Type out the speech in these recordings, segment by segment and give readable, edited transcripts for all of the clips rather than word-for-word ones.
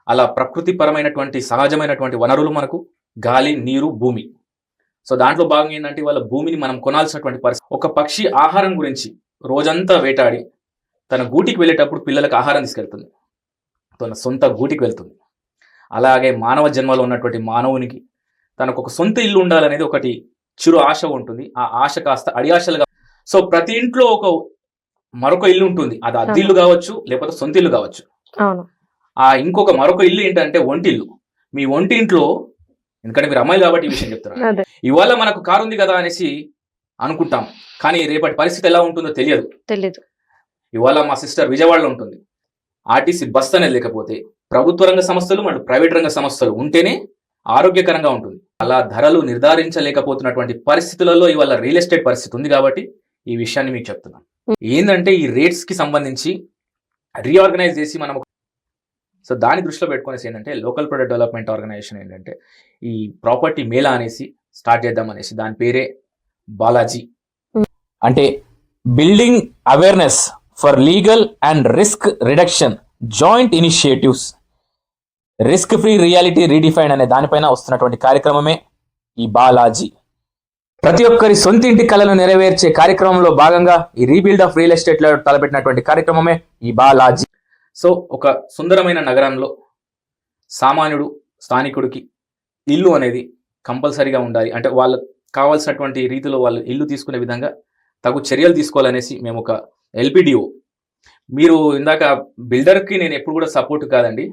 అలా ప్రకృతి పరమైనటువంటి సహజమైనటువంటి వనరులు మనకు గాలి, నీరు, భూమి. సో దాంట్లో భాగంగా ఏంటంటే వాళ్ళ భూమిని మనం కొనాల్సినటువంటి పరిస్థితి. ఒక పక్షి ఆహారం గురించి రోజంతా వేటాడి తన గూటికి వెళ్ళేటప్పుడు పిల్లలకు ఆహారం తీసుకెళ్తుంది, తన సొంత గూటికి వెళ్తుంది. అలాగే మానవ జన్మలో ఉన్నటువంటి మానవునికి తనకు ఒక సొంత ఇల్లు ఉండాలనేది ఒకటి చిరు ఆశ ఉంటుంది. ఆ ఆశ కాస్త అడియాశలుగా. సో ప్రతి ఇంట్లో మరొక ఇల్లు ఉంటుంది. అది అద్దె ఇల్లు కావచ్చు, లేకపోతే సొంత ఇల్లు కావచ్చు. ఆ ఇంకొక మరొక ఇల్లు ఏంటంటే ఒంటిల్లు. మీ ఒంటింట్లో, ఎందుకంటే మీరు అమ్మాయిలు కాబట్టి ఈ విషయం చెప్తున్నారు, ఇవాళ మనకు కారు ఉంది కదా అనేసి అనుకుంటాం, కానీ రేపటి పరిస్థితి ఎలా ఉంటుందో తెలియదు. ఇవాళ మా సిస్టర్ విజయవాడలో ఉంటుంది. ఆర్టీసీ బస్ అనేది లేకపోతే ప్రభుత్వ రంగ సంస్థలు మరియు ప్రైవేట్ రంగ సంస్థలు ఉంటేనే ఆరోగ్యకరంగా ఉంటుంది. అలా ధరలు నిర్ధారించలేకపోతున్నటువంటి పరిస్థితులలో ఇవాళ రియల్ ఎస్టేట్ పరిస్థితి ఉంది కాబట్టి ఈ విషయాన్ని మీకు చెప్తున్నాను. ఏంటంటే ఈ రేట్స్ కి సంబంధించి రీఆర్గనైజ్ చేసి మనం, సో దాన్ని దృష్టిలో పెట్టుకునేసి ఏంటంటే లోకల్ ప్రొడక్ట్ డెవలప్మెంట్ ఆర్గనైజేషన్ ఏంటంటే ఈ ప్రాపర్టీ మేళా అనేసి స్టార్ట్ చేద్దాం అనేసి, దాని పేరే బాలాజీ. అంటే building awareness for legal and risk reduction joint initiatives risk free reality redefine అనే దానిపైన వస్తున్నటువంటి కార్యక్రమమే ఈ బాలాజీ. ప్రతి ఒక్కరి సొంత ఇంటి కళను నెరవేర్చే కార్యక్రమంలో భాగంగా ఈ రీబిల్డ్ ఆఫ్ రియల్ ఎస్టేట్ లో తలపెట్టినటువంటి కార్యక్రమమే ఈ బాలాజీ. సో ఒక సుందరమైన నగరంలో సామాన్యుడు, స్థానికుడికి ఇల్లు అనేది కంపల్సరీగా ఉండాలి. అంటే వాళ్ళకు కావాల్సినటువంటి రీతిలో వాళ్ళు ఇల్లు తీసుకునే విధంగా తగు చర్యలు తీసుకోవాలనేసి మేము ఒక ఎల్పిడిఓ. మీరు ఇందాక బిల్డర్కి నేను ఎప్పుడు కూడా సపోర్ట్ కాదండి.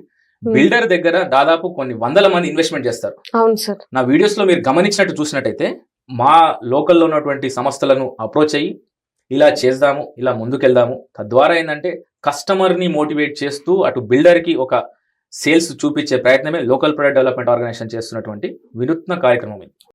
బిల్డర్ దగ్గర దాదాపు కొన్ని వందల మంది ఇన్వెస్ట్మెంట్ చేస్తారు. అవును సార్. నా వీడియోస్లో మీరు గమనించినట్టు చూసినట్టయితే మా లోకల్లో ఉన్నటువంటి సంస్థలను అప్రోచ్ అయ్యి ఇలా చేద్దాము, ఇలా ముందుకెళ్దాము, తద్వారా ఏంటంటే కస్టమర్ని మోటివేట్ చేస్తూ అటు బిల్డర్కి ఒక సేల్స్ చూపించే ప్రయత్నమే లోకల్ ప్రొడక్ట్ డెవలప్మెంట్ ఆర్గనైజేషన్ చేస్తున్నటువంటి వినూత్న కార్యక్రమం ఇది.